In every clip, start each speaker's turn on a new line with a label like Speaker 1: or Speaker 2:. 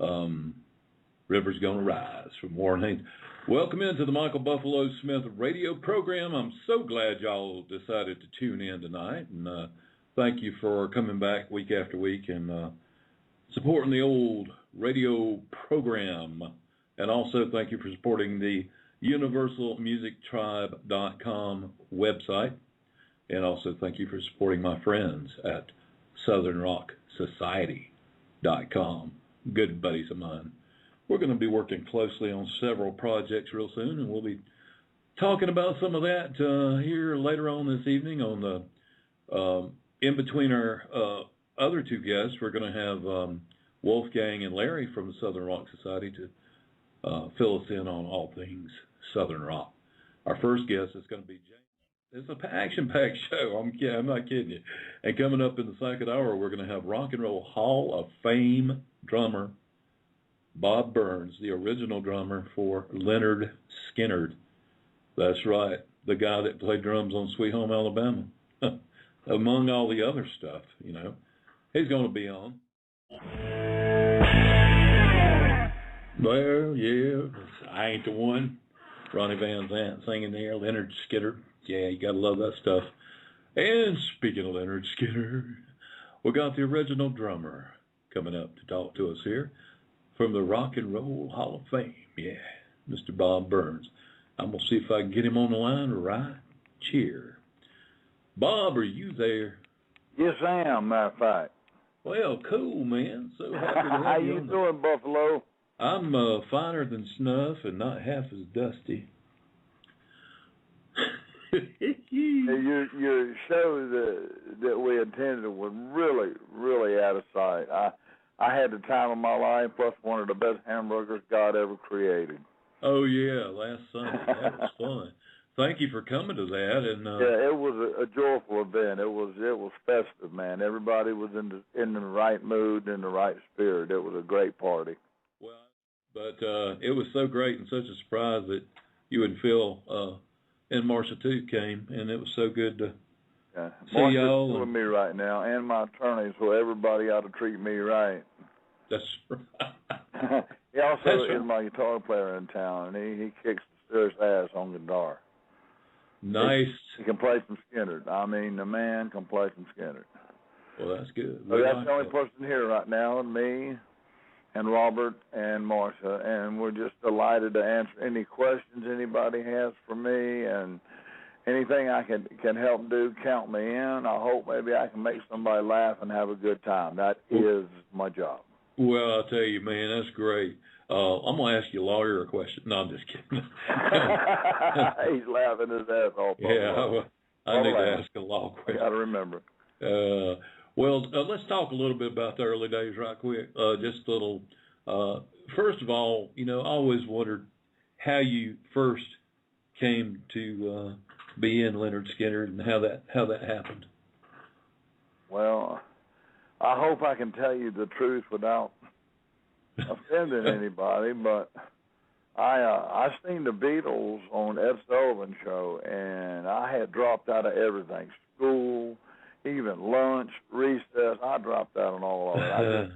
Speaker 1: River's Gonna Rise from Warren Haynes. Welcome into the Michael Buffalo Smith radio program. I'm so glad y'all decided to tune in tonight, and thank you for coming back week after week and supporting the old radio program. And also thank you for supporting the UniversalMusicTribe.com website. And also thank you for supporting my friends at SouthernRockSociety.com, good buddies of mine. We're going to be working closely on several projects real soon, and we'll be talking about some of that here later on this evening on the in between our other two guests. We're going to have Wolfgang and Larry from the Southern Rock Society to fill us in on all things Southern Rock. Our first guest is going to be James. It's an action-packed show. I'm not kidding you. And coming up in the second hour, we're going to have Rock and Roll Hall of Fame drummer Bob Burns, the original drummer for Lynyrd Skynyrd. That's right, the guy that played drums on Sweet Home Alabama, among all the other stuff, you know. He's going to be on. Well, yeah, I ain't the one. Ronnie Van Zant singing there, Lynyrd Skynyrd. Yeah, you got to love that stuff. And speaking of Lynyrd Skynyrd, we got the original drummer coming up to talk to us here from the Rock and Roll Hall of Fame. Yeah, Mr. Bob Burns. I'm going to see if I can get him on the line right here. Bob, are you there?
Speaker 2: Yes, I am, matter of fact.
Speaker 1: Well, cool, man. So happy to have
Speaker 2: How
Speaker 1: you
Speaker 2: you
Speaker 1: on
Speaker 2: doing, Buffalo?
Speaker 1: I'm finer than snuff and not half as dusty.
Speaker 2: Your show that we attended was really, really out of sight. I had the time of my life, plus one of the best hamburgers God ever created.
Speaker 1: Oh, yeah, last Sunday. That was fun. Thank you for coming to that. And
Speaker 2: yeah, it was a joyful event. It was festive, man. Everybody was in the right mood, in the right spirit. It was a great party.
Speaker 1: Well, but it was so great and such a surprise that you and Phil and Marcia, too, came, and it was so good to see y'all.
Speaker 2: With me right now, and my attorney, so everybody ought to treat me right.
Speaker 1: That's right.
Speaker 2: He also is my guitar player in town, and he kicks the serious ass on guitar.
Speaker 1: Nice.
Speaker 2: He can play some Skynyrd. I mean, the man can play some Skynyrd.
Speaker 1: Well, that's good.
Speaker 2: So that's the only person here right now, and me, and Robert, and Marcia, and we're just delighted to answer any questions anybody has for me, and anything I can help do, count me in. I hope maybe I can make somebody laugh and have a good time. That is my job.
Speaker 1: Well, I'll tell you, man, that's great. I'm going to ask you a lawyer a question. No, I'm just kidding.
Speaker 2: He's laughing his ass off.
Speaker 1: Yeah, I need to ask a law question.
Speaker 2: I got to remember.
Speaker 1: Well, let's talk a little bit about the early days right quick. Just a little. First of all, you know, I always wondered how you first came to be in Lynyrd Skynyrd and how that happened.
Speaker 2: Well, I hope I can tell you the truth without offending anybody, but I seen the Beatles on Ed Sullivan's show, and I had dropped out of everything, school, even lunch, recess. I dropped out on all of it.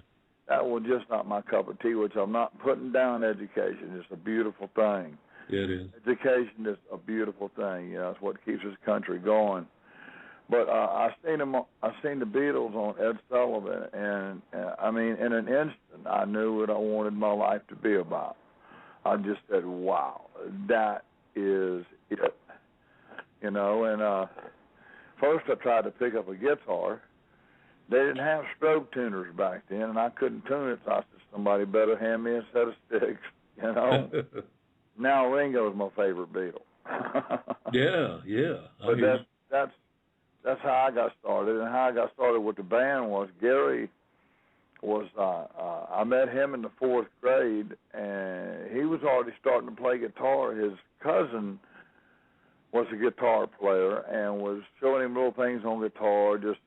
Speaker 2: That was just not my cup of tea, which I'm not putting down education. It's a beautiful thing.
Speaker 1: Yeah, it is.
Speaker 2: Education is a beautiful thing. You know, it's what keeps this country going. But I seen the Beatles on Ed Sullivan, and I mean, in an instant, I knew what I wanted my life to be about. I just said, "Wow, that is it," you know. And first, I tried to pick up a guitar. They didn't have stroke tuners back then, and I couldn't tune it. So I said, "Somebody better hand me a set of sticks," you know. Now Ringo's my favorite Beatle.
Speaker 1: Yeah.
Speaker 2: But that's how I got started, and how I got started with the band was Gary was I met him in the 4th grade, and he was already starting to play guitar. His cousin was a guitar player and was showing him little things on guitar, just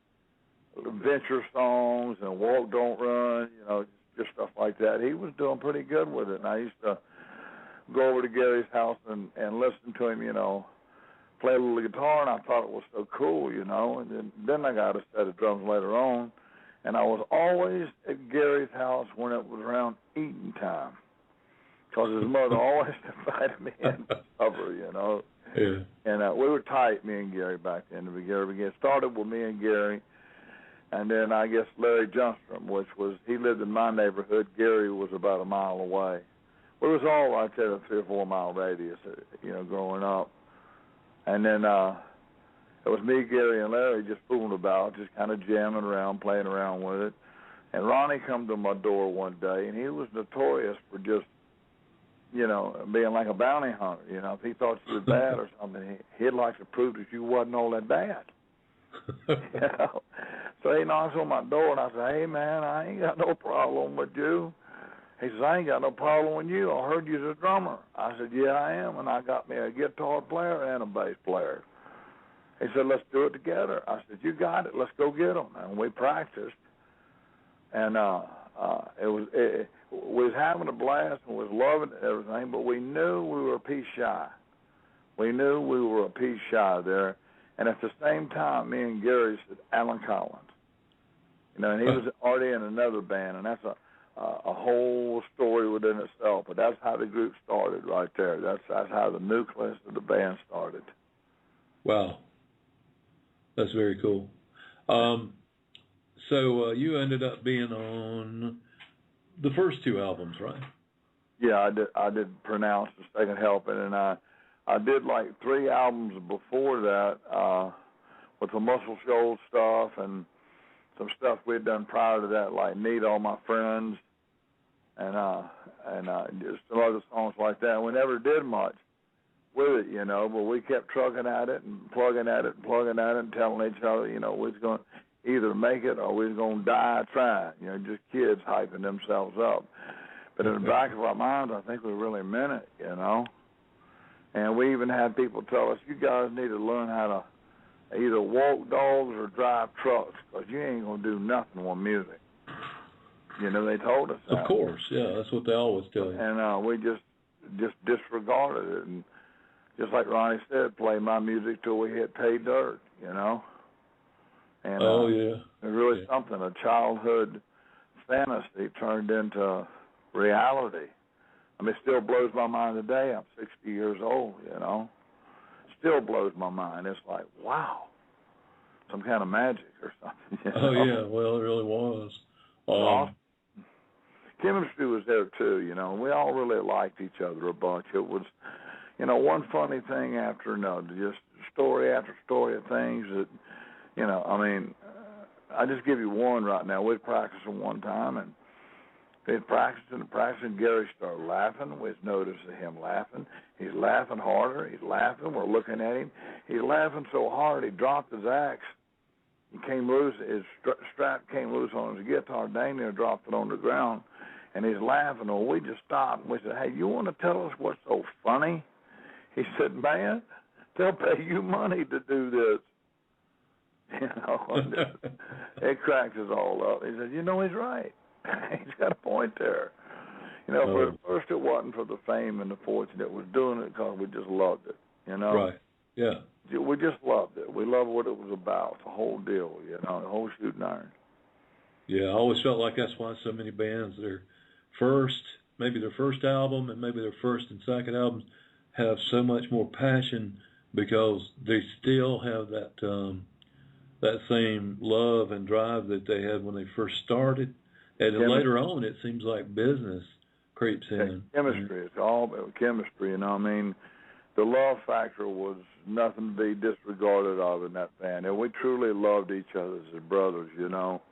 Speaker 2: adventure songs and Walk Don't Run, you know, just stuff like that. He was doing pretty good with it, and I used to go over to Gary's house and listen to him, you know, play a little guitar, and I thought it was so cool, you know. And then I got a set of drums later on, And I was always at Gary's house when it was around eating time, because his mother always invited me in for supper, you know.
Speaker 1: Yeah.
Speaker 2: And we were tight, me and Gary, back then. It started with me and Gary, and then I guess Larry Junstrom, he lived in my neighborhood. Gary was about a mile away. It was all right there, a 3 or 4 mile radius, you know, growing up. And then it was me, Gary, and Larry just fooling about, just kind of jamming around, playing around with it. And Ronnie come to my door one day, and he was notorious for just, you know, being like a bounty hunter. You know, if he thought you were bad or something, he'd like to prove that you wasn't all that bad. You know? So he knocks on my door, and I say, hey, man, I ain't got no problem with you. He says, I ain't got no problem with you. I heard you're a drummer. I said, yeah, I am, and I got me a guitar player and a bass player. He said, let's do it together. I said, you got it. Let's go get them. And we practiced, and we was having a blast and was loving everything, but we knew we were a piece shy. We knew we were a piece shy there. And at the same time, me and Gary said, Alan Collins. You know, and he was already in another band, and that's a whole story within itself. But that's how the group started right there. That's how the nucleus of the band started.
Speaker 1: Wow. That's very cool. So you ended up being on the first 2 albums, right?
Speaker 2: Yeah, I did Pronounce the Second Helping, and I did like 3 albums before that with the Muscle Shoals stuff and some stuff we had done prior to that, like Need All My Friends, and just some other songs like that. We never did much with it, you know, but we kept trucking at it and plugging at it and telling each other, you know, we was going to either make it or we was going to die trying, you know, just kids hyping themselves up. But in the back of our minds, I think we really meant it, you know. And we even had people tell us, you guys need to learn how to either walk dogs or drive trucks, because you ain't going to do nothing with music. You know, they told us that.
Speaker 1: Of course, yeah, that's what they always tell you.
Speaker 2: And we just disregarded it. And just like Ronnie said, play my music till we hit pay dirt, you know. And
Speaker 1: yeah.
Speaker 2: It was really something, a childhood fantasy turned into reality. I mean, it still blows my mind today. I'm 60 years old, you know. Still blows my mind. It's like, wow, some kind of magic or something. You know?
Speaker 1: Oh, yeah, well, it really was.
Speaker 2: Awesome. Chemistry was there, too, you know. We all really liked each other a bunch. It was, you know, one funny thing after another, just story after story of things that, you know, I mean, I just give you one right now. We'd practicing one time, and they'd practicing. Gary started laughing. We noticed him laughing. He's laughing harder. He's laughing. We're looking at him. He's laughing so hard he dropped his axe. He came loose. His strap came loose on his guitar. Dang near dropped it on the ground. And he's laughing. Well, we just stopped. And we said, hey, you want to tell us what's so funny? He said, man, they'll pay you money to do this. You know, it cracked us all up. He said, you know, he's right. He's got a point there. You know, for at first it wasn't for the fame and the fortune. It was doing it because we just loved it, you know.
Speaker 1: Right, yeah.
Speaker 2: We just loved it. We loved what it was about, the whole deal, you know, the whole shooting iron.
Speaker 1: Yeah, I always felt like that's why so many bands, maybe their first album and maybe their first and second albums have so much more passion, because they still have that same love and drive that they had when they first started. And then later on, it seems like business creeps in.
Speaker 2: Chemistry. It's all about chemistry, you know. I mean, the love factor was nothing to be disregarded of in that band. And we truly loved each other as brothers, you know.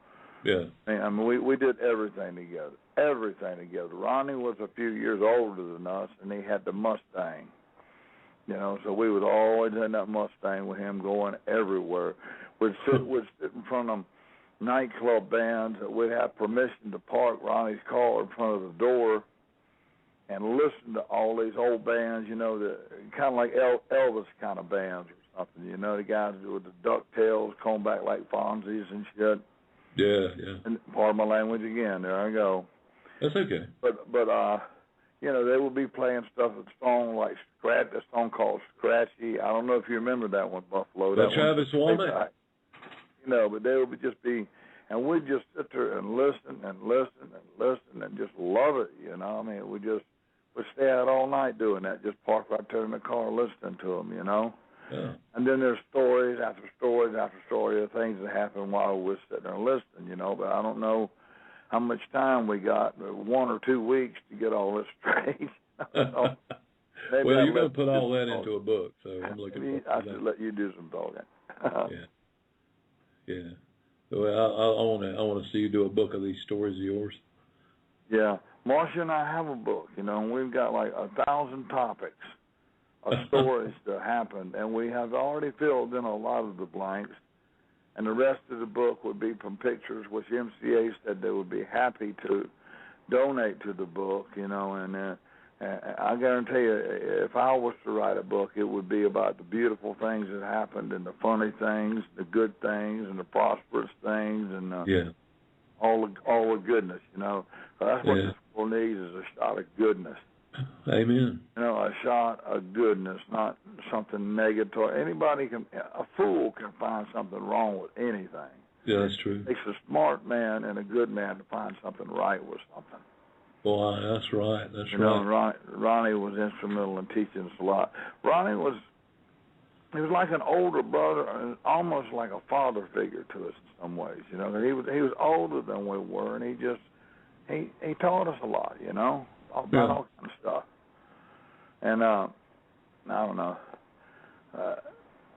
Speaker 1: Yeah.
Speaker 2: I mean, we did everything together. Everything together. Ronnie was a few years older than us, and he had the Mustang. You know, so we would always in that Mustang with him going everywhere. We'd sit in front of nightclub bands that we'd have permission to park Ronnie's car in front of the door and listen to all these old bands, you know, the kind of like Elvis kind of bands or something, you know, the guys with the ducktails, comb back like Fonzies and shit.
Speaker 1: Yeah, yeah.
Speaker 2: And pardon my language again, there I go.
Speaker 1: That's okay.
Speaker 2: But you know, they would be playing stuff, a song like a song called Scratchy. I don't know if you remember that one, Buffalo.
Speaker 1: That Travis Womack?
Speaker 2: You know, but they would just be, and we'd just sit there and listen and listen and listen and just love it, you know. I mean, we'd stay out all night doing that, just park right there in the car listening to them, you know.
Speaker 1: Yeah.
Speaker 2: And then there's stories after stories after stories of things that happened while we were sitting there listening, you know. But I don't know how much time we got, 1 or 2 weeks to get all this straight.
Speaker 1: Well, you're going to put all that into a book, so I'm looking forward to that.
Speaker 2: I should let you do some talking.
Speaker 1: Yeah. Well, I want to see you do a book of these stories of yours.
Speaker 2: Yeah. Marcia and I have a book, you know, and we've got like 1,000 topics of stories that happened, and we have already filled in a lot of the blanks, and the rest of the book would be from pictures, which MCA said they would be happy to donate to the book, you know, and I guarantee you, if I was to write a book, it would be about the beautiful things that happened and the funny things, the good things, and the prosperous things, and all the goodness, you know. So that's what this world needs, is a shot of goodness.
Speaker 1: Amen.
Speaker 2: You know, a shot of goodness, not something negative. A fool can find something wrong with anything.
Speaker 1: Yeah, that's true.
Speaker 2: It takes a smart man and a good man to find something right with something.
Speaker 1: Boy, that's right. That's
Speaker 2: you know, Ronnie was instrumental in teaching us a lot. Ronnie was like an older brother, and almost like a father figure to us in some ways. You know, he was older than we were, and he taught us a lot. You know, about all kind of stuff. And I don't know.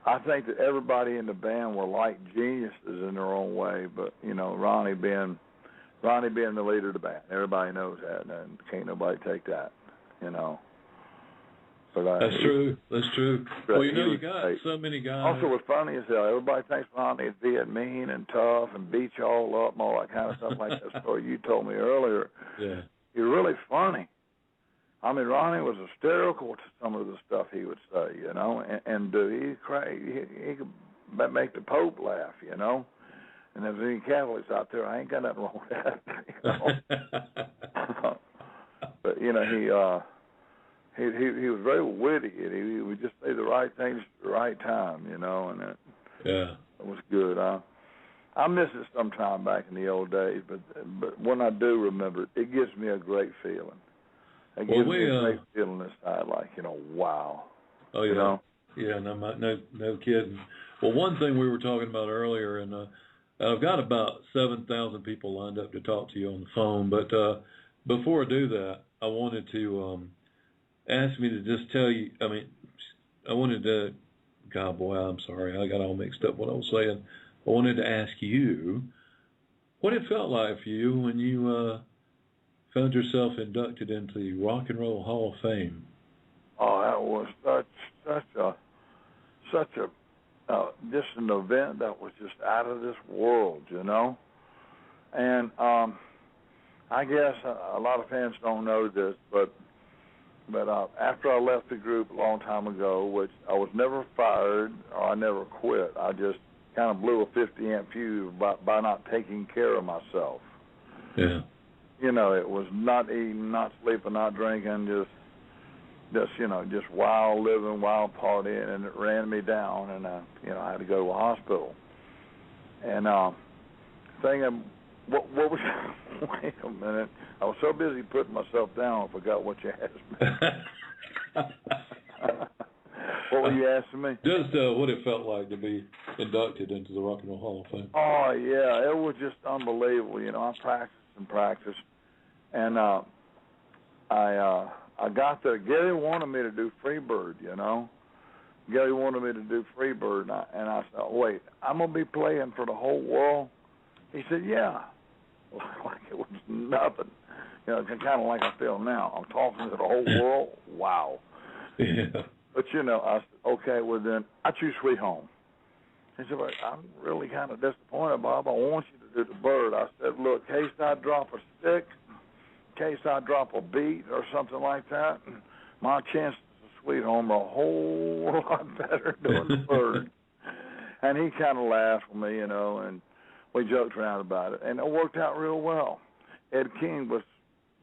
Speaker 2: I think that everybody in the band were like geniuses in their own way, but you know, Ronnie being the leader of the band, everybody knows that, and can't nobody take that, you know. But
Speaker 1: that's true. That's true. Well, you know, you got so many guys.
Speaker 2: Also, what's funny as hell, everybody thinks Ronnie is being mean and tough and beat you all up and all that kind of stuff like that story you told me earlier.
Speaker 1: Yeah.
Speaker 2: He's really funny. I mean, Ronnie was hysterical to some of the stuff he would say, you know, and he's crazy. He could make the Pope laugh, you know. And if there's any Catholics out there, I ain't got nothing wrong with that, you know. But you know, he was very witty, and he would just say the right things at the right time, you know, and it was good. I miss it sometime back in the old days, but when I do remember it, it gives me a great feeling. It gives me a great feeling inside, like, you know, wow.
Speaker 1: Oh, yeah.
Speaker 2: You know?
Speaker 1: Yeah, no kidding. Well, one thing we were talking about earlier, and I've got about 7,000 people lined up to talk to you on the phone, but before I do that, I wanted to ask me to just tell you, God, boy, I'm sorry, I got all mixed up what I was saying. I wanted to ask you what it felt like for you when you found yourself inducted into the Rock and Roll Hall of Fame. Oh,
Speaker 2: that was such a just an event that was just out of this world, you know. And I guess a lot of fans don't know this, but after I left the group a long time ago, which I was never fired or I never quit, I just kind of blew a 50-amp fuse by not taking care of myself.
Speaker 1: Yeah.
Speaker 2: You know, it was not eating, not sleeping, not drinking, just wild living, wild partying, and it ran me down, and I had to go to a hospital. And what was? Wait a minute! I was so busy putting myself down, I forgot what you asked me. What were you asking me?
Speaker 1: Just what it felt like to be inducted into the Rock and Roll Hall of Fame.
Speaker 2: Oh yeah, it was just unbelievable. You know, I practiced, and I got there. Gary wanted me to do Freebird, you know. Gary wanted me to do Freebird, and I said, wait, I'm going to be playing for the whole world? He said, yeah. Like it was nothing. You know, kind of like I feel now. I'm talking to the whole world. Wow.
Speaker 1: Yeah.
Speaker 2: But, you know, I said, okay, well then, I choose Sweet Home. He said, well, I'm really kind of disappointed, Bob. I want you to do the Bird. I said, look, in case I drop a stick, in case I drop a beat or something like that, my chances of Sweet Home are a whole lot better doing the Bird. And he kind of laughed with me, you know, and we joked around about it. And it worked out real well. Ed King was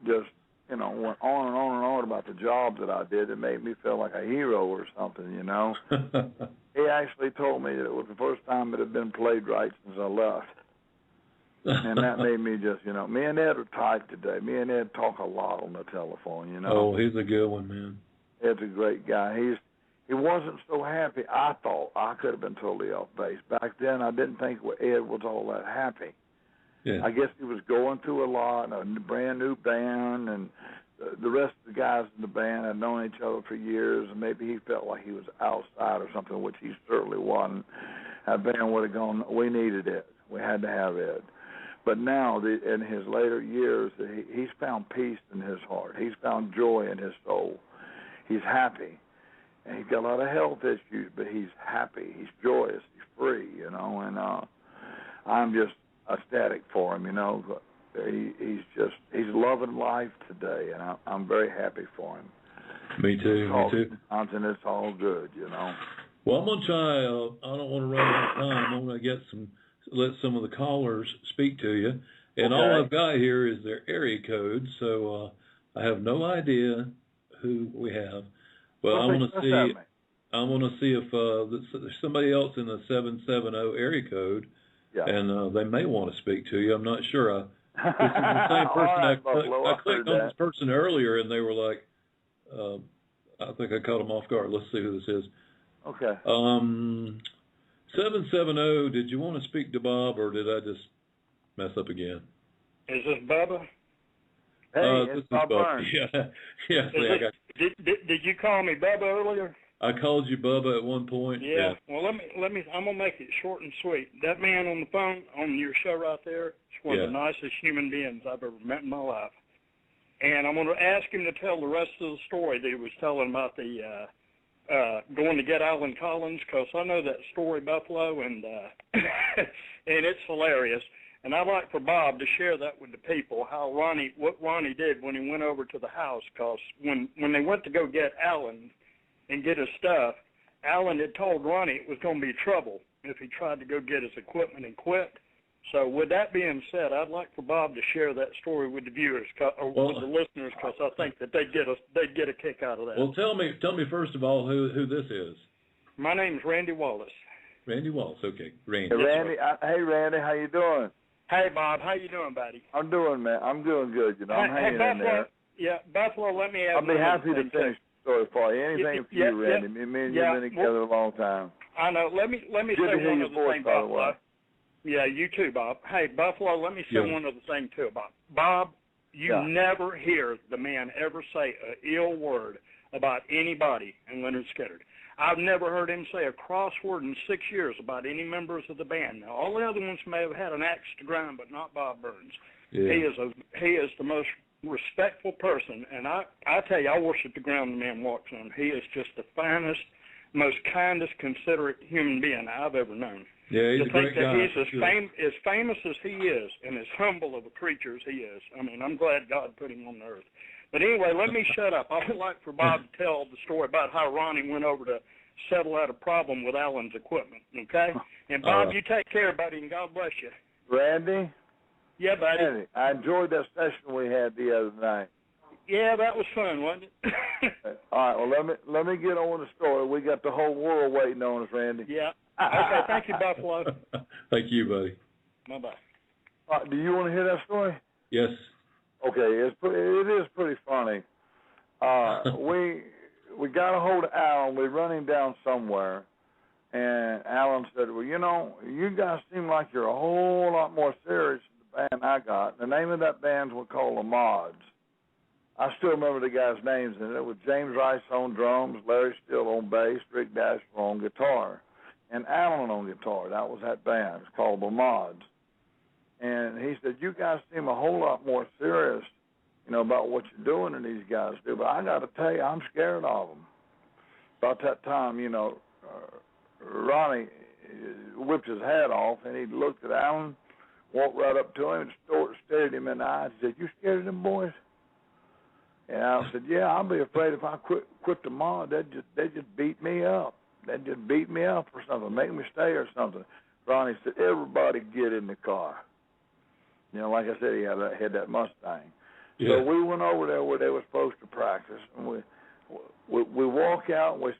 Speaker 2: just, you know, went on and on and on about the job that I did. It made me feel like a hero or something, you know. He actually told me that it was the first time it had been played right since I left. And that made me just, me and Ed are tight today. Me and Ed talk a lot on the telephone,
Speaker 1: Oh, he's a good one, man.
Speaker 2: Ed's a great guy. He wasn't so happy. I thought I could have been totally off base. Back then, I didn't think Ed was all that happy.
Speaker 1: Yeah.
Speaker 2: I guess he was going through a lot, a brand new band, and the rest of the guys in the band had known each other for years, and maybe he felt like he was outside or something, which he certainly wasn't. That band would have gone, we needed Ed. We had to have Ed. But now, in his later years, he's found peace in his heart. He's found joy in his soul. He's happy. And he's got a lot of health issues, but he's happy. He's joyous. He's free, and I'm just ecstatic for him, He's loving life today, and I'm very happy for him.
Speaker 1: Me too, me too.
Speaker 2: And it's all good,
Speaker 1: Well, I'm going to try, I don't want to run out of time. I'm going to let some of the callers speak to you. And
Speaker 2: Okay.
Speaker 1: all I've got here is their area code, so I have no idea who we have. But I want to see if there's somebody else in the 770 area code, and they may want to speak to you. I'm not sure. This is the same person. I clicked on this person earlier, and they were like, I think I caught them off guard. Let's see who this is.
Speaker 2: Okay.
Speaker 1: 770, did you want to speak to Bob, or did I just mess up again?
Speaker 3: Is this Bubba?
Speaker 2: Hey,
Speaker 1: this
Speaker 2: it's
Speaker 1: is
Speaker 2: Bob
Speaker 1: Bubba.
Speaker 2: Burns.
Speaker 1: Yeah.
Speaker 3: Did you call me Bubba earlier?
Speaker 1: I called you Bubba at one point.
Speaker 3: Yeah. Well, let me. I'm gonna make it short and sweet. That man on the phone on your show right there is one of the nicest human beings I've ever met in my life. And I'm gonna ask him to tell the rest of the story that he was telling about the going to get Alan Collins, because I know that story, Buffalo, and and it's hilarious. And I'd like for Bob to share that with the people, what Ronnie did when he went over to the house, because when they went to go get Alan and get his stuff, Alan had told Ronnie it was going to be trouble if he tried to go get his equipment and quit. So with that being said, I'd like for Bob to share that story with the viewers, with the listeners, because I think that they'd get a kick out of that.
Speaker 1: Well, tell me first of all who this is.
Speaker 3: My name's Randy Wallace.
Speaker 1: Randy Wallace, okay. Randy.
Speaker 2: Hey, Randy. Hey, Randy, how you doing?
Speaker 3: Hey, Bob, how you doing, buddy?
Speaker 2: I'm doing good. I'm hanging in there.
Speaker 3: Yeah, Buffalo, let me add
Speaker 2: I'll be happy to finish the story for you. Anything for you, Randy. Me and you've been together a long time.
Speaker 3: I know. Let me say one other thing, Buffalo. Yeah, you too, Bob. Hey, Buffalo, let me say one other thing too, Bob. Bob, you never hear the man ever say an ill word about anybody in Lynyrd Skynyrd. I've never heard him say a cross word in 6 years about any members of the band. Now, all the other ones may have had an axe to grind, but not Bob Burns. Yeah. He is the most respectful person, and I tell you, I worship the ground the man walks on. He is just the finest, most kindest, considerate human being I've ever known.
Speaker 1: Yeah, he's a great guy.
Speaker 3: He's as famous as he is, and as humble of a creature as he is. I mean, I'm glad God put him on the earth. But anyway, let me shut up. I would like for Bob to tell the story about how Ronnie went over to settle out a problem with Alan's equipment, okay? And, Bob, you take care, buddy, and God bless you.
Speaker 2: Randy?
Speaker 3: Yeah, buddy.
Speaker 2: Randy, I enjoyed that session we had the other night.
Speaker 3: Yeah, that was fun, wasn't it?
Speaker 2: All right, well, let me get on with the story. We got the whole world waiting on us, Randy.
Speaker 3: Yeah. Okay, thank you, Buffalo.
Speaker 1: Thank you, buddy.
Speaker 3: Bye-bye.
Speaker 2: Do you want to hear that story?
Speaker 1: Yes.
Speaker 2: Okay, it is pretty funny. We got a hold of Alan. We run him down somewhere, and Alan said, well, you guys seem like you're a whole lot more serious than the band I got. The name of that band was called the Mods. I still remember the guys' names, and it was James Rice on drums, Larry Steele on bass, Rick Dasher on guitar, and Alan on guitar. That was that band. It's called the Mods. And he said, you guys seem a whole lot more serious, about what you're doing than these guys do. But I got to tell you, I'm scared of them. About that time, Ronnie whipped his hat off, and he looked at Alan, walked right up to him, and stared him in the eyes. He said, you scared of them boys? And Alan said, yeah, I'll be afraid if I quit the Mod, they'd just beat me up. They'd just beat me up or something, make me stay or something. Ronnie said, everybody get in the car. Like I said, he had that Mustang. Yeah. So we went over there where they were supposed to practice, and we walk out, and we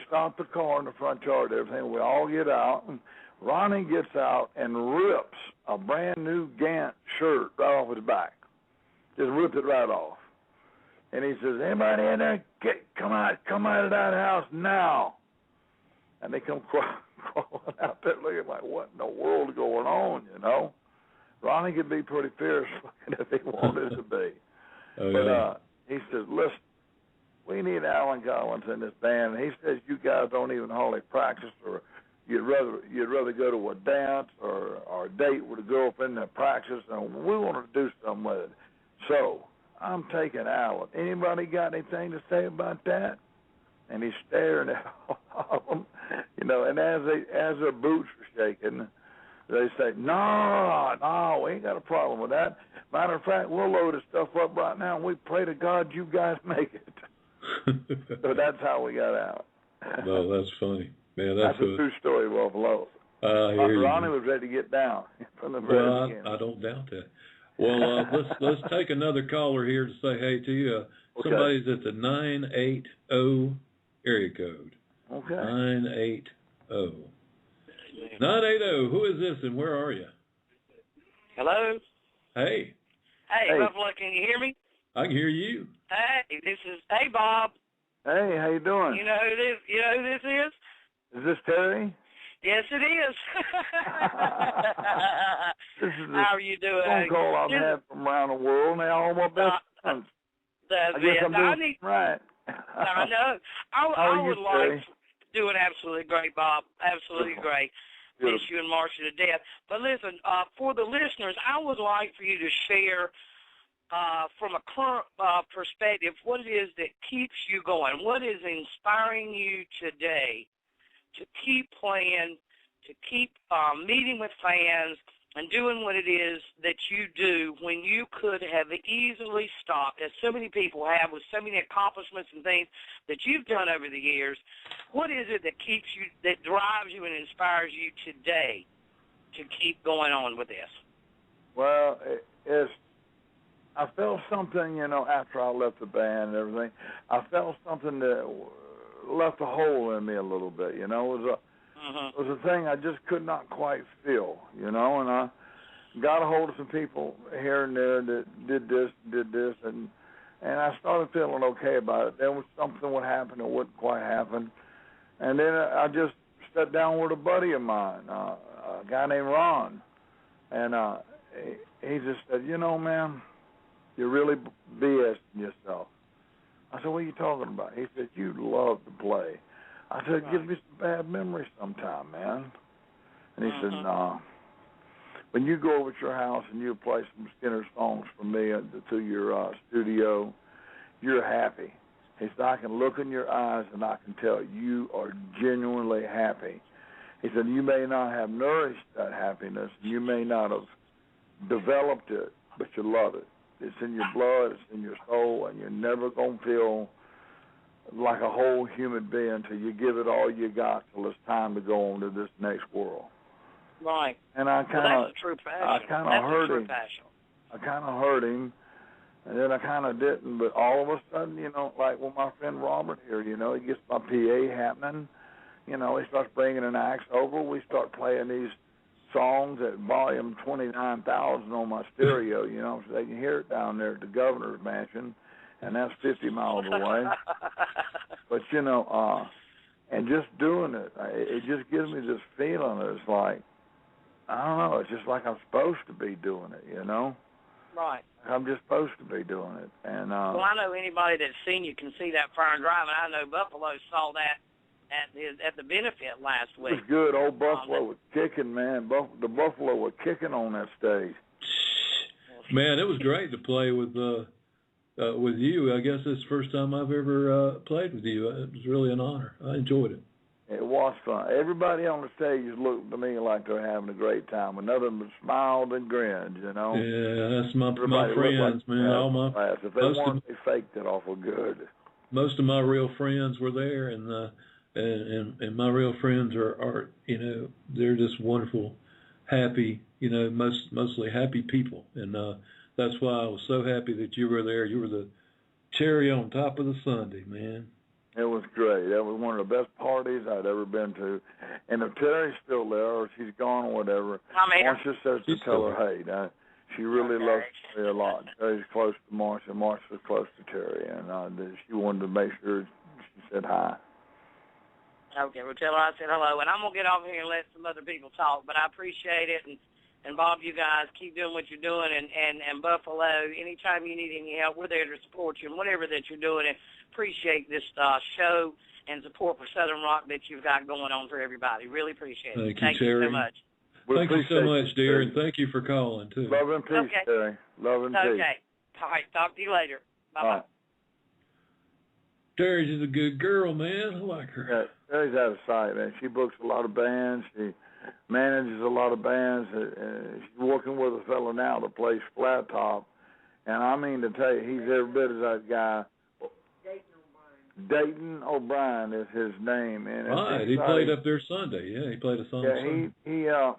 Speaker 2: stop the car in the front yard, everything. We all get out, and Ronnie gets out and rips a brand new Gant shirt right off his back. Just ripped it right off. And he says, anybody in there, come out of that house now. And they come crawling out there looking like, what in the world is going on, you know? Ronnie could be pretty fierce if he wanted to be. But he says, listen, we need Alan Collins in this band. And he says, you guys don't even hardly practice, or you'd rather go to a dance or date with a girlfriend than practice, and we want to do something with it. So I'm taking Alan. Anybody got anything to say about that? And he's staring at all of them, you know. And as their boots are shaking, they say, no, we ain't got a problem with that. Matter of fact, we'll load this stuff up right now, and we pray to God you guys make it. So that's how we got out.
Speaker 1: No, that's funny. Man,
Speaker 2: that's a true story, Buffalo. Ronnie was ready to get down from the very beginning.
Speaker 1: I don't doubt that. Well, let's take another caller here to say hey to you.
Speaker 2: Okay.
Speaker 1: Somebody's at the 980 area code.
Speaker 2: Okay.
Speaker 1: 980. 980. Who is this and where are you?
Speaker 4: Hello.
Speaker 1: Hey.
Speaker 4: Hey, Buffalo, can you hear me?
Speaker 1: I can hear you.
Speaker 4: Hey, hey, Bob.
Speaker 2: Hey, how you doing?
Speaker 4: You know who this is?
Speaker 2: Is this Terry?
Speaker 4: Yes, it is.
Speaker 2: This is
Speaker 4: how are you doing?
Speaker 2: Phone call I've had from around the world, and they're all my best friends.
Speaker 4: That's
Speaker 2: I guess
Speaker 4: it.
Speaker 2: I'm doing right.
Speaker 4: I know. I would like doing absolutely great, Bob. Absolutely great. Miss you and Marcia to death. But listen, for the listeners, I would like for you to share from a current perspective what it is that keeps you going. What is inspiring you today to keep playing, to keep meeting with fans, and doing what it is that you do when you could have easily stopped, as so many people have with so many accomplishments and things that you've done over the years. What is it that keeps you, that drives you and inspires you today to keep going on with this?
Speaker 2: Well, I felt something, you know, after I left the band and everything. I felt something that left a hole in me a little bit, you know. It was a thing I just could not quite feel, you know, and I got a hold of some people here and there that did this, and I started feeling okay about it. There was something would happen that wouldn't quite happen, and then I just sat down with a buddy of mine, a guy named Ron, and he just said, you know, man, you're really BSing yourself. I said, what are you talking about? He said, you love to play. I said, give me some bad memories sometime, man. And he said, no. When you go over to your house and you play some Skynyrd songs for me to your studio, you're happy. He said, I can look in your eyes and I can tell you are genuinely happy. He said, you may not have nourished that happiness, you may not have developed it, but you love it. It's in your blood, it's in your soul, and you're never going to feel like a whole human being until you give it all you got till it's time to go on to this next world.
Speaker 4: Right.
Speaker 2: And I kind of hurt him.
Speaker 4: Passion.
Speaker 2: I kind of hurt him, and then I kind of didn't. But all of a sudden, you know, like with my friend Robert here, you know, he gets my PA happening. You know, he starts bringing an axe over. We start playing these songs at volume 29,000 on my stereo, you know, so they can hear it down there at the governor's mansion, and that's 50 miles away. But, you know, and just doing it, it just gives me this feeling that it's like, I don't know, it's just like I'm supposed to be doing it, you know?
Speaker 4: Right.
Speaker 2: I'm just supposed to be doing it. And
Speaker 4: well, I know anybody that's seen you can see that fire and drive, and I know Buffalo saw that at the benefit last week.
Speaker 2: It was good. Old Buffalo was kicking, man. The Buffalo were kicking on that stage.
Speaker 1: Man, it was great to play with you. I guess it's the first time I've ever played with you. It was really an honor. I enjoyed it.
Speaker 2: It was fun. Everybody on the stage looked to me like they were having a great time. None of them smiled and grinned, you know.
Speaker 1: Yeah, that's my friends, man. All my
Speaker 2: if they weren't, they faked it awful good.
Speaker 1: Most of my real friends were there, and my real friends are you know, they're just wonderful, happy, you know, mostly happy people, and that's why I was so happy that you were there. You were the cherry on top of the sundae, man.
Speaker 2: It was great. That was one of the best parties I'd ever been to. And if Terry's still there or she's gone or whatever, Marsha says to tell her, hey, she really loves Terry a lot. Terry's close to Marsha. Marsha's close to Terry. And she wanted to make sure she said hi.
Speaker 4: Okay, well, tell her I said hello. And I'm going to get off here and let some other people talk. But I appreciate it. And Bob, you guys keep doing what you're doing. And Buffalo, anytime you need any help, we're there to support you and whatever that you're doing. And appreciate this show and support for Southern Rock that you've got going on for everybody. Really appreciate it.
Speaker 1: Thank you, Terry.
Speaker 4: So much.
Speaker 1: Thank you so much, dear, and thank you for calling, too.
Speaker 2: Love and peace, Terry. Love and peace.
Speaker 4: Okay. All right. Talk to you later. Bye-bye.
Speaker 2: Right.
Speaker 1: Terry's just a good girl, man. I like her.
Speaker 2: Yeah, Terry's out of sight, man. She books a lot of bands. She manages a lot of bands. She's working with a fellow now that plays flat top. And I mean to tell you, he's every bit as that guy. Dayton O'Brien is his name. And
Speaker 1: right, he played up there Sunday. Yeah, he played a song.
Speaker 2: Yeah,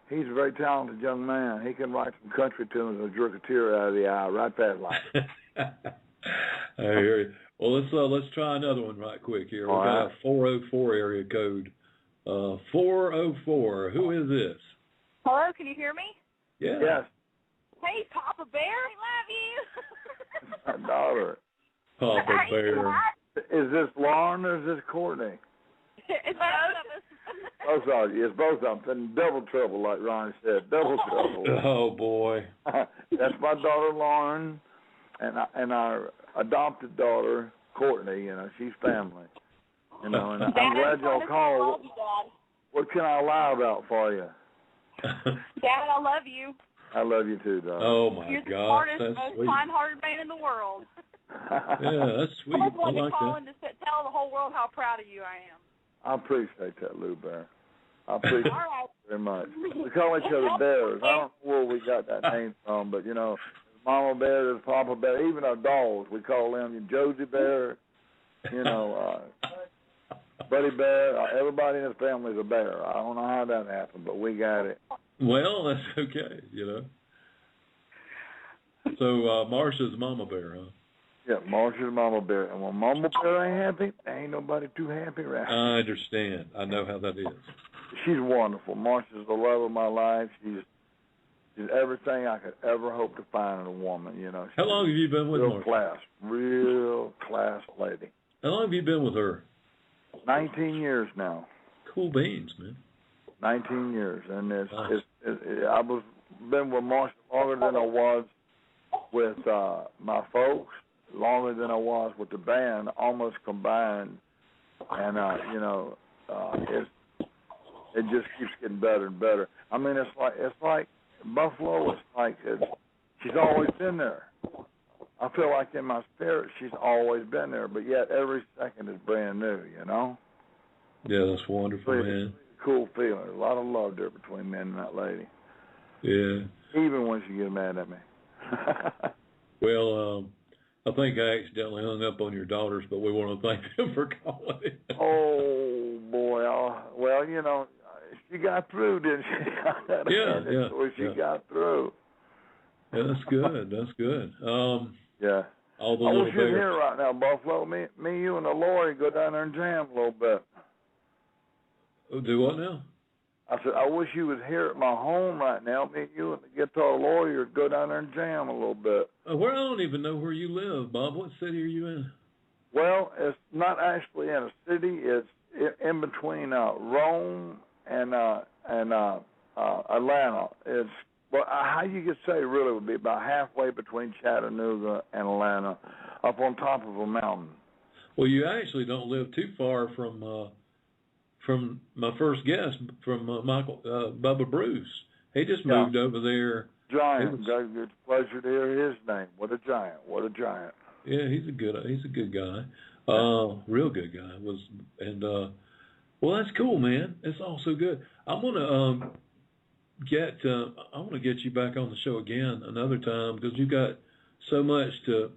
Speaker 2: he's a very talented young man. He can write some country tunes and jerk a tear out of the eye right past life.
Speaker 1: I hear you. Well, let's try another one right quick here. We've got a 404 area code. 404. Who is this?
Speaker 5: Hello, can you hear me?
Speaker 1: Yeah.
Speaker 2: Yes.
Speaker 5: Hey, Papa Bear, I love you.
Speaker 2: My daughter.
Speaker 1: Papa Bear.
Speaker 2: Is this Lauren or is this Courtney?
Speaker 5: It's both of us.
Speaker 2: Oh, sorry. It's both of them. Double trouble, like Ronnie said. Double trouble.
Speaker 1: Oh, boy.
Speaker 2: That's my daughter, Lauren, and our adopted daughter, Courtney. You know, she's family. You know, and I'm glad y'all called. What can I lie about for you?
Speaker 5: Dad, I love you.
Speaker 2: I love you too, darling.
Speaker 1: Oh, my
Speaker 5: You're the
Speaker 1: gosh.
Speaker 5: smartest, most kind-hearted man in the world.
Speaker 1: Yeah, that's sweet.
Speaker 5: I just wanted
Speaker 1: like
Speaker 5: to call
Speaker 1: that.
Speaker 5: in to tell the whole world how proud of you I am.
Speaker 2: I appreciate that, Lou Bear. I appreciate
Speaker 5: All right.
Speaker 2: it very much. We call each other Bears. I don't know where we got that name from, but, you know, Mama Bear, there's Papa Bear. Even our dogs, we call them Josie Bear, you know, Buddy Bear. Everybody in this family is a bear. I don't know how that happened, but we got it.
Speaker 1: Well, that's okay, you know. So Marsha's Mama Bear, huh?
Speaker 2: Yeah, Marsha's Mama Bear. And when Mama Bear ain't happy, there ain't nobody too happy around.
Speaker 1: I understand. I know how that is.
Speaker 2: She's wonderful. Marsha's the love of my life. She's everything I could ever hope to find in a woman, you know.
Speaker 1: How long have you been with Marsha?
Speaker 2: Real class lady.
Speaker 1: How long have you been with her?
Speaker 2: 19 years now.
Speaker 1: Cool beans, man.
Speaker 2: 19 years. And
Speaker 1: nice.
Speaker 2: I was been with Marsha longer than I was with my folks, longer than I was with the band, almost combined. And, you know, it just keeps getting better and better. I mean, it's like Buffalo is like she's always been there. I feel like in my spirit she's always been there, but yet every second is brand new, you know?
Speaker 1: Yeah, that's wonderful, man.
Speaker 2: Cool feeling. A lot of love there between me and that lady.
Speaker 1: Yeah.
Speaker 2: Even when she gets mad at me.
Speaker 1: Well, I think I accidentally hung up on your daughters, but we want to thank them for calling.
Speaker 2: Oh, boy. Well, you know, she got through, didn't she?
Speaker 1: Yeah.
Speaker 2: She got through.
Speaker 1: Yeah, that's good. That's good.
Speaker 2: Yeah.
Speaker 1: All the
Speaker 2: I
Speaker 1: little
Speaker 2: wish you was
Speaker 1: bears.
Speaker 2: here right now, Buffalo. Me, you, and the lawyer go down there and jam a little bit.
Speaker 1: Oh, do what now?
Speaker 2: I said, I wish you was here at my home right now. Me, you, and the guitar lawyer go down there and jam a little bit.
Speaker 1: Well, I don't even know where you live, Bob. What city are you in?
Speaker 2: Well, it's not actually in a city. It's in between Rome and Atlanta. It's how you could say really would be about halfway between Chattanooga and Atlanta, up on top of a mountain.
Speaker 1: Well, you actually don't live too far from my first guest, from Bubba Bruce. He just moved over there.
Speaker 2: Giant. It's a pleasure to hear his name. What a giant. What a giant.
Speaker 1: Yeah, he's a good guy. Real good guy. Well, that's cool, man. It's all so good. I'm gonna I want to get you back on the show again another time because you got so much to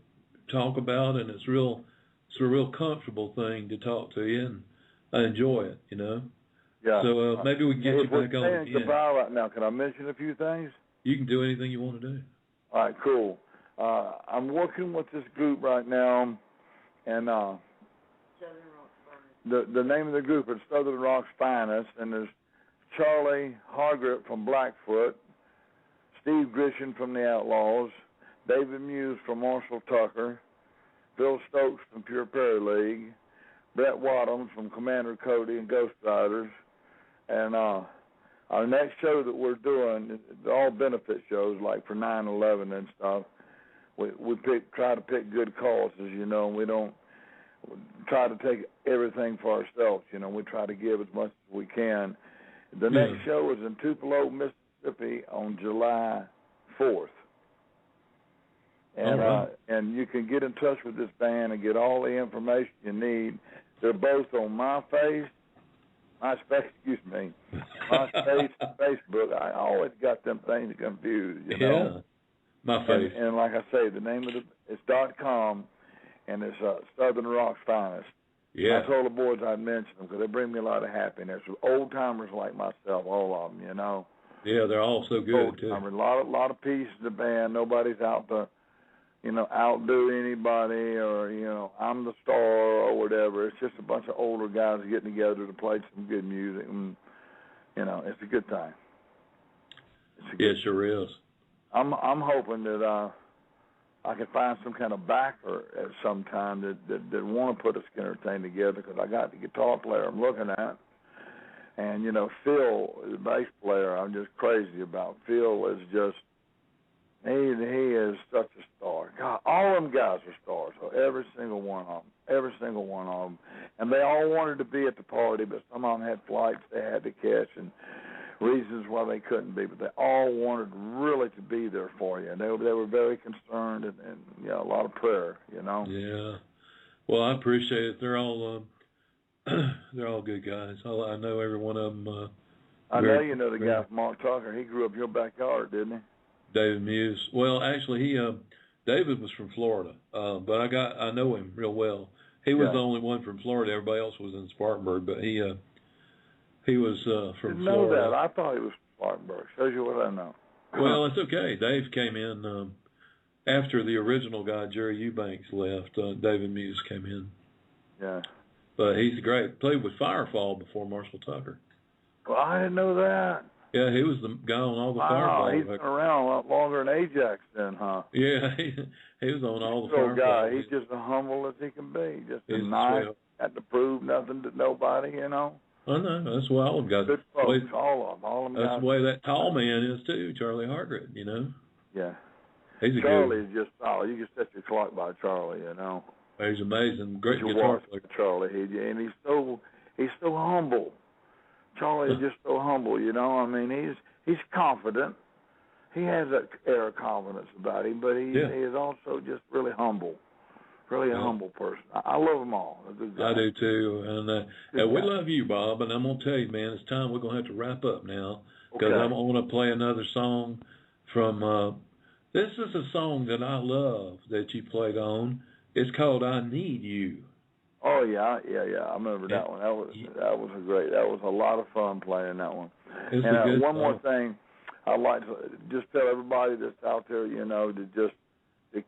Speaker 1: talk about, and it's a real comfortable thing to talk to you, and I enjoy it, you know.
Speaker 2: Yeah.
Speaker 1: So maybe we can get you back on again.
Speaker 2: Goodbye right now. Can I mention a few things?
Speaker 1: You can do anything you want to do.
Speaker 2: All right, cool. I'm working with this group right now, and the name of the group is Southern Rock's Finest, and there's Charlie Hargrip from Blackfoot, Steve Grisham from the Outlaws, David Muse from Marshall Tucker, Bill Stokes from Pure Prairie League, Brett Wadhams from Commander Cody and Ghost Riders, and our next show that we're doing, they're all benefit shows, like for 9/11 and stuff. We try to pick good causes, you know, and we don't try to take everything for ourselves, you know. We try to give as much as we can. The next show is in Tupelo, Mississippi on July 4th. And and you can get in touch with this band and get all the information you need. They're both on MySpace and Facebook. I always got them things confused, you know. MySpace. And like I say, the name of it's .com, and it's Southern Rock's Finest. Yeah. I told the boys I'd mention them because they bring me a lot of happiness. Old timers like myself, all of them, you know. Yeah, they're all so good too. A lot of peace in the band. Nobody's out to, you know, outdo anybody, or, you know, I'm the star or whatever. It's just a bunch of older guys getting together to play some good music, and, you know, it's a good time. It sure is. I'm hoping that I can find some kind of backer at some time that want to put a Skynyrd thing together, because I got the guitar player I'm looking at, and, you know, Phil, the bass player, I'm just crazy about. Phil is just, he is such a star. God, all them guys are stars. So every single one of them. And they all wanted to be at the party, but some of them had flights they had to catch and reasons why they couldn't be. But they all wanted really to be there for you. And they were very concerned, and you know, a lot of prayer, you know. Yeah. Well, I appreciate it. They're all good guys. I know every one of them. I know you know the guy from Mark Tucker. He grew up in your backyard, didn't he? David Muse. Well, actually, David was from Florida, but I know him real well. He was the only one from Florida. Everybody else was in Spartanburg, but he was from Florida. Know that. I thought he was from Spartanburg. Shows you what I know. Well, it's okay. Dave came in after the original guy, Jerry Eubanks, left. David Muse came in. Yeah. But he's great. Played with Firefall before Marshall Tucker. Well, I didn't know that. Yeah, he was the guy on all the Firefall. He's been around a lot longer than Ajax then, huh? Yeah, he was on all the Firefall. Guy, he's just as humble as he can be. Just as nice, had to prove nothing to nobody, you know. I know. That's why all of them guys. Good folks, all of them. That's guys. The way that tall man is too, Charlie Hargrett, you know. Yeah. Charlie is just solid. You can set your clock by Charlie, you know. He's amazing. Great guitar player. Charlie, and he's so humble. Charlie is just so humble, you know. I mean, he's confident. He has that air of confidence about him, but he is also just really humble. Really a humble person. I love them all. I do too, and we love you, Bob. And I'm gonna tell you, man, it's time. We're gonna have to wrap up now, because I'm gonna play another song from. This is a song that I love that you played on. It's called "I Need You." Oh yeah. I remember that one. That was a lot of fun playing that one. And one more thing, I'd like to just tell everybody that's out there, you know, to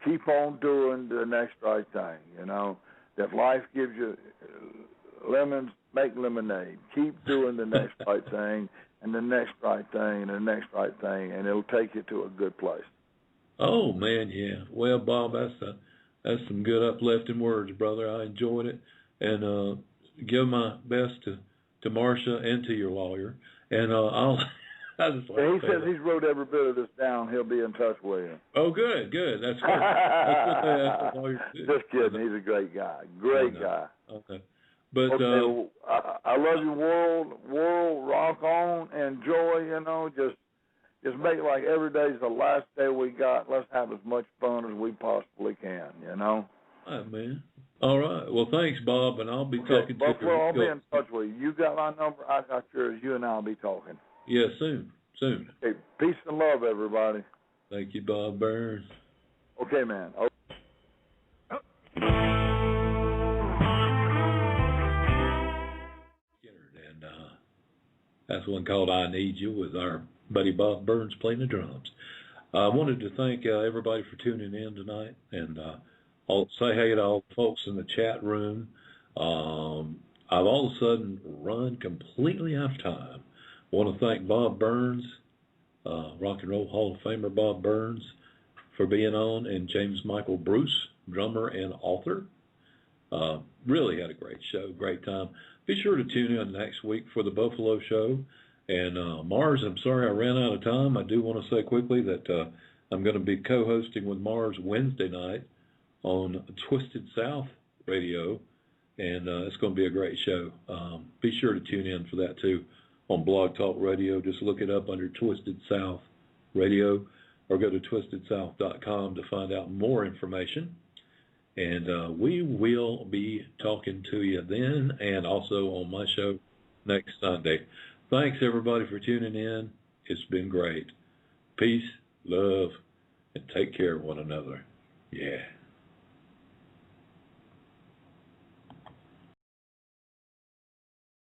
Speaker 2: keep on doing the next right thing. You know, if life gives you lemons, make lemonade. Keep doing the next right thing, and the next right thing, and the next right thing, and it'll take you to a good place. Oh man, yeah. Well, Bob, that's some good uplifting words, brother. I enjoyed it, and give my best to Marcia and to your lawyer. And he says he's wrote every bit of this down. He'll be in touch with you. Oh, good. That's great. That's what just kidding. He's a great guy. Great guy. Okay. But I love you, world. Rock on. Enjoy. You know, just make it like every day's the last day we got. Let's have as much fun as we possibly can, you know? All right, man. All right. Well, thanks, Bob, and I'll be talking to you. I'll be in touch with you. You got my number. I got yours. You and I will be talking. Yeah, soon. Okay, peace and love, everybody. Thank you, Bob Burns. Okay, man. And that's one called "I Need You" with our buddy Bob Burns playing the drums. I wanted to thank everybody for tuning in tonight, and I'll say hey to all the folks in the chat room.
Speaker 1: I've all of a sudden run completely out of time. I want to thank Bob Burns, Rock and Roll Hall of Famer Bob Burns, for being on, and James Michael Bruce, drummer and author. Really had a great show, great time. Be sure to tune in next week for the Buffalo Show. And Mars, I'm sorry I ran out of time. I do want to say quickly that I'm going to be co-hosting with Mars Wednesday night on Twisted South Radio, and it's going to be a great show. Be sure to tune in for that too on Blog Talk Radio. Just look it up under Twisted South Radio, or go to twistedsouth.com to find out more information. And we will be talking to you then, and also on my show next Sunday. Thanks, everybody, for tuning in. It's been great. Peace, love, and take care of one another. Yeah.